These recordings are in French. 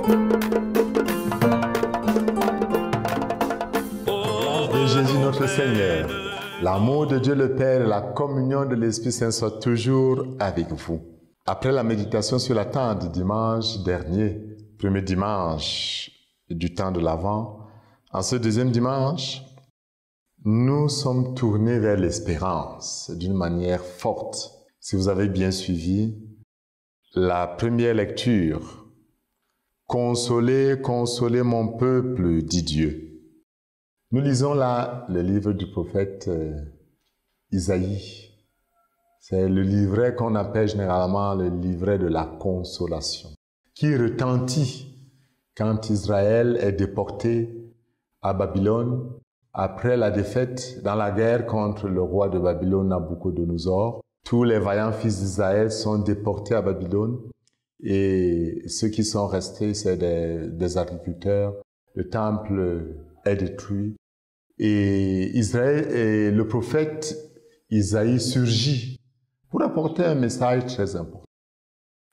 Grâce de Jésus notre Seigneur, l'amour de Dieu le Père et la communion de l'Esprit Saint soient toujours avec vous. Après la méditation sur la tente du dimanche dernier, premier dimanche du temps de l'Avent, en ce deuxième dimanche, nous sommes tournés vers l'espérance d'une manière forte. Si vous avez bien suivi la première lecture, « Consolez, consolez mon peuple, dit Dieu ». Nous lisons là le livre du prophète Isaïe. C'est le livret qu'on appelle généralement le livret de la consolation, qui retentit quand Israël est déporté à Babylone après la défaite dans la guerre contre le roi de Babylone, Nabuchodonosor. Tous les vaillants fils d'Israël sont déportés à Babylone et ceux qui sont restés, c'est des agriculteurs. Le temple est détruit et Israël et le prophète Isaïe surgit pour apporter un message très important.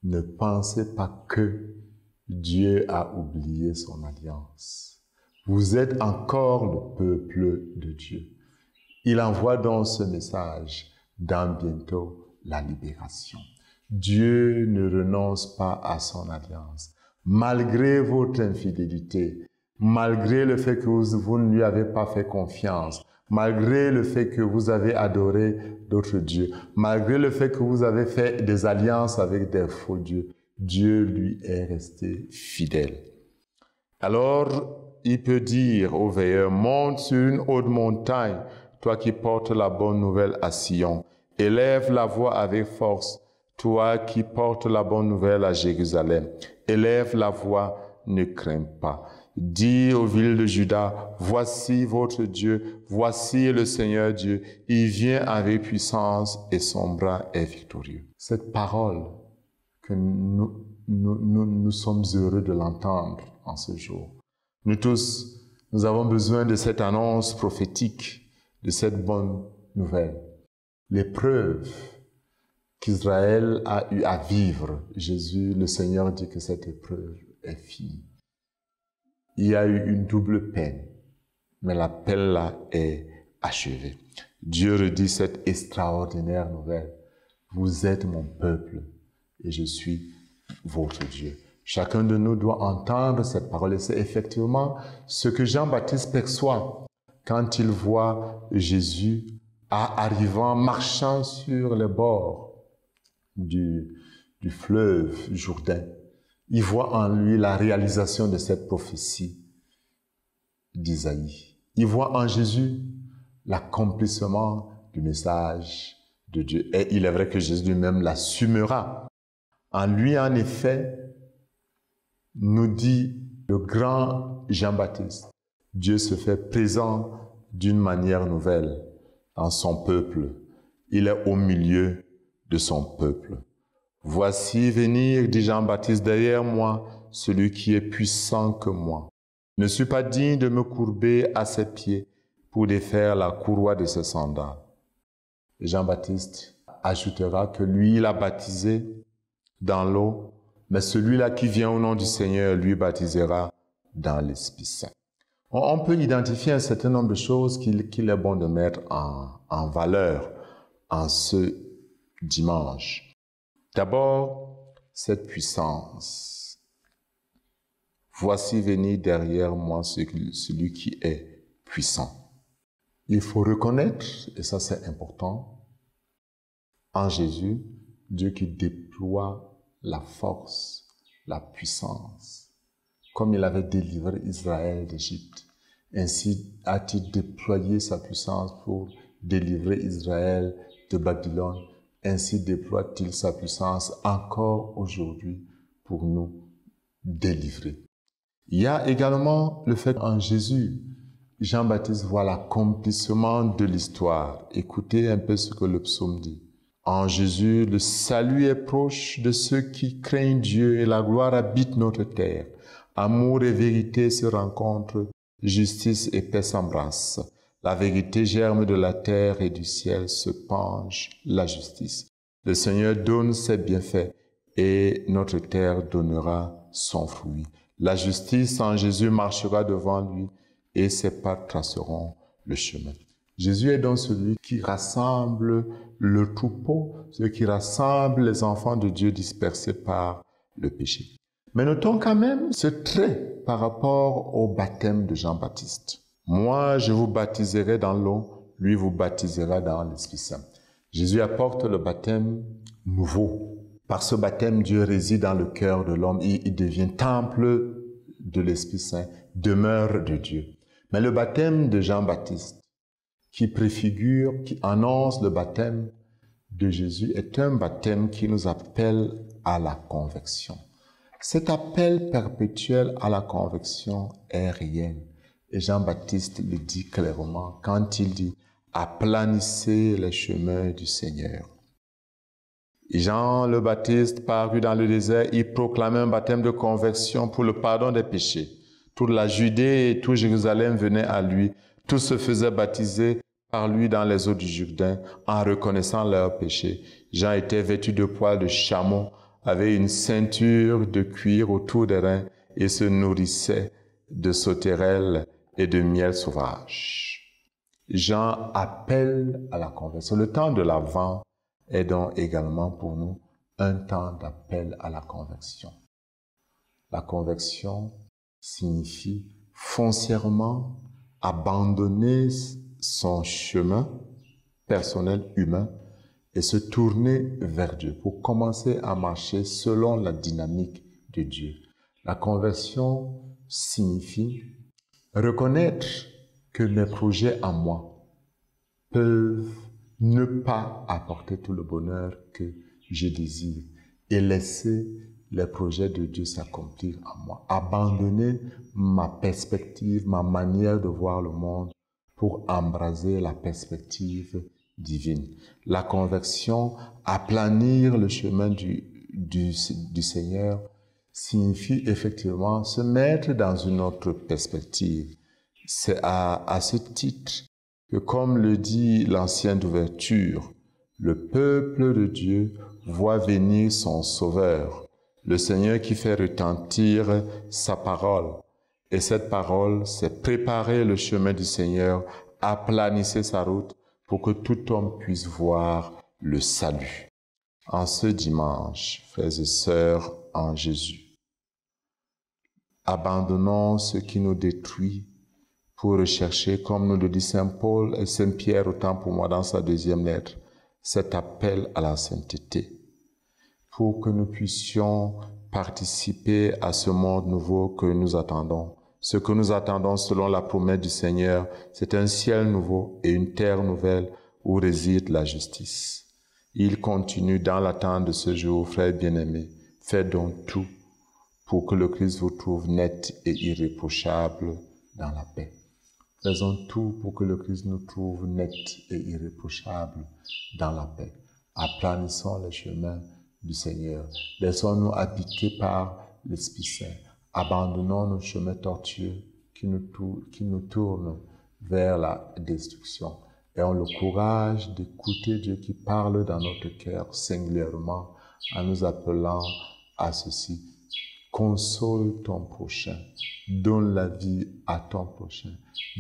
Ne pensez pas que Dieu a oublié son alliance. Vous êtes encore le peuple de Dieu. Il envoie donc ce message dans bientôt la libération. Dieu ne renonce pas à son alliance. Malgré votre infidélité, malgré le fait que vous ne lui avez pas fait confiance, malgré le fait que vous avez adoré d'autres dieux, malgré le fait que vous avez fait des alliances avec des faux dieux, Dieu lui est resté fidèle. Alors, il peut dire aux veilleurs, monte sur une haute montagne, toi qui portes la bonne nouvelle à Sion. Élève la voix avec force, toi qui portes la bonne nouvelle à Jérusalem. Élève la voix, ne crains pas. Dis aux villes de Juda, voici votre Dieu, voici le Seigneur Dieu. Il vient avec puissance et son bras est victorieux. Cette parole que nous sommes heureux de l'entendre en ce jour. Nous tous, nous avons besoin de cette annonce prophétique, de cette bonne nouvelle. L'épreuve qu'Israël a eu à vivre, Jésus, le Seigneur, dit que cette épreuve est finie. Il y a eu une double peine, mais la peine là est achevée. Dieu redit cette extraordinaire nouvelle. Vous êtes mon peuple et je suis votre Dieu. Chacun de nous doit entendre cette parole et c'est effectivement ce que Jean-Baptiste perçoit quand il voit Jésus arrivant, marchant sur les bords du fleuve Jourdain. Il voit en lui la réalisation de cette prophétie d'Isaïe. Il voit en Jésus l'accomplissement du message de Dieu. Et il est vrai que Jésus lui-même l'assumera. En lui, en effet, nous dit le grand Jean-Baptiste, Dieu se fait présent d'une manière nouvelle dans son peuple. Il est au milieu de son peuple. Voici venir, dit Jean-Baptiste, derrière moi, celui qui est puissant que moi. Je ne suis pas digne de me courber à ses pieds pour défaire la courroie de ses sandales. Et Jean-Baptiste ajoutera que lui, il a baptisé dans l'eau, mais celui-là qui vient au nom du Seigneur, lui baptisera dans l'Esprit Saint. On peut identifier un certain nombre de choses qu'il est bon de mettre en valeur en ce dimanche. D'abord, cette puissance. Voici venir derrière moi celui qui est puissant. Il faut reconnaître, et ça c'est important, en Jésus, Dieu qui déploie la force, la puissance, comme il avait délivré Israël d'Égypte. Ainsi a-t-il déployé sa puissance pour délivrer Israël de Babylone. Ainsi déploie-t-il sa puissance encore aujourd'hui pour nous délivrer. Il y a également le fait qu'en Jésus, Jean-Baptiste voit l'accomplissement de l'histoire. Écoutez un peu ce que le psaume dit. En Jésus, le salut est proche de ceux qui craignent Dieu et la gloire habite notre terre. Amour et vérité se rencontrent, justice et paix s'embrassent. La vérité germe de la terre et du ciel se penche la justice. Le Seigneur donne ses bienfaits et notre terre donnera son fruit. La justice en Jésus marchera devant lui et ses pas traceront le chemin. Jésus est donc celui qui rassemble le troupeau, celui qui rassemble les enfants de Dieu dispersés par le péché. Mais notons quand même ce trait par rapport au baptême de Jean-Baptiste. Moi, je vous baptiserai dans l'eau, lui vous baptisera dans l'Esprit Saint. Jésus apporte le baptême nouveau. Par ce baptême, Dieu réside dans le cœur de l'homme. Il devient temple de l'Esprit Saint, demeure de Dieu. Mais le baptême de Jean-Baptiste, qui préfigure, qui annonce le baptême de Jésus, est un baptême qui nous appelle à la conversion. Cet appel perpétuel à la conversion est réel. Et Jean-Baptiste le dit clairement quand il dit « Aplanissez les chemins du Seigneur ». Jean le Baptiste parut dans le désert, il proclamait un baptême de conversion pour le pardon des péchés. Toute la Judée et tout Jérusalem venaient à lui. Tous se faisaient baptiser par lui dans les eaux du Jourdain en reconnaissant leurs péchés. Jean était vêtu de poils de chameau, avait une ceinture de cuir autour des reins et se nourrissait de sauterelles et de miel sauvage. Jean appelle à la conversion. Le temps de l'Avent est donc également pour nous un temps d'appel à la conversion. La conversion signifie foncièrement abandonner son chemin personnel humain et se tourner vers Dieu pour commencer à marcher selon la dynamique de Dieu. La conversion signifie reconnaître que mes projets en moi peuvent ne pas apporter tout le bonheur que je désire et laisser les projets de Dieu s'accomplir en moi. Abandonner ma perspective, ma manière de voir le monde pour embraser la perspective divine. La conversion, aplanir le chemin du Seigneur, signifie effectivement se mettre dans une autre perspective. C'est à ce titre que, comme le dit l'ancienne d'ouverture, le peuple de Dieu voit venir son Sauveur, le Seigneur qui fait retentir sa parole. Et cette parole, c'est préparer le chemin du Seigneur, aplanissez sa route pour que tout homme puisse voir le salut. En ce dimanche, frères et sœurs en Jésus, abandonnons ce qui nous détruit pour rechercher, comme nous le dit Saint Paul et Saint Pierre, autant pour moi dans sa deuxième lettre, cet appel à la sainteté, pour que nous puissions participer à ce monde nouveau que nous attendons. Ce que nous attendons selon la promesse du Seigneur, c'est un ciel nouveau et une terre nouvelle où réside la justice. Il continue dans l'attente de ce jour, frères bien-aimés, faites donc tout pour que le Christ vous trouve net et irréprochable dans la paix. Faisons tout pour que le Christ nous trouve net et irréprochable dans la paix. Aplanissons les chemins du Seigneur. Laissons-nous habiter par l'Esprit Saint. Abandonnons nos chemins tortueux qui nous tournent vers la destruction. Ayons le courage d'écouter Dieu qui parle dans notre cœur singulièrement en nous appelant à ceci. Console ton prochain, donne la vie à ton prochain,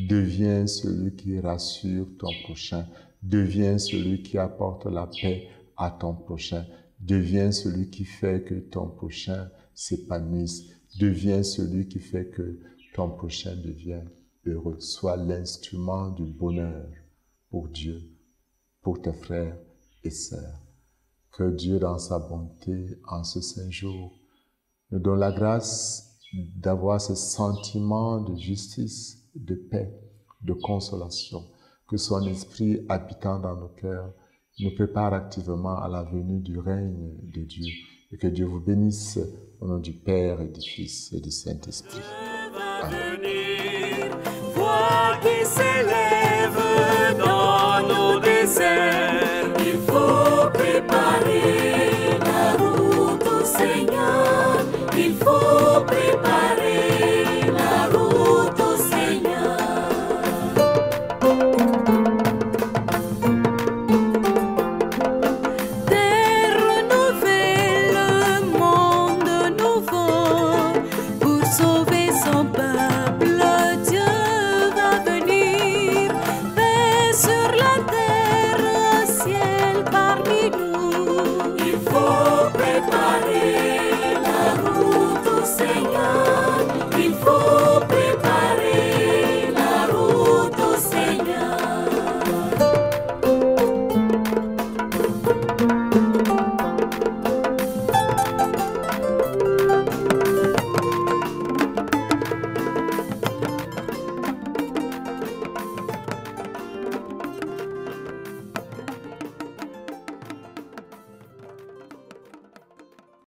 deviens celui qui rassure ton prochain, deviens celui qui apporte la paix à ton prochain, deviens celui qui fait que ton prochain s'épanouisse, deviens celui qui fait que ton prochain devienne heureux. Sois l'instrument du bonheur pour Dieu, pour tes frères et sœurs. Que Dieu, dans sa bonté, en ce saint jour, nous donne la grâce d'avoir ce sentiment de justice, de paix, de consolation, que son esprit habitant dans nos cœurs nous prépare activement à la venue du règne de Dieu. Et que Dieu vous bénisse au nom du Père et du Fils et du Saint-Esprit. Amen. Voix qui s'élève dans nos déserts, il faut préparer la route au Seigneur, il faut préparer la route au Seigneur. Terre nouvelle, monde nouveau, sauver son peuple.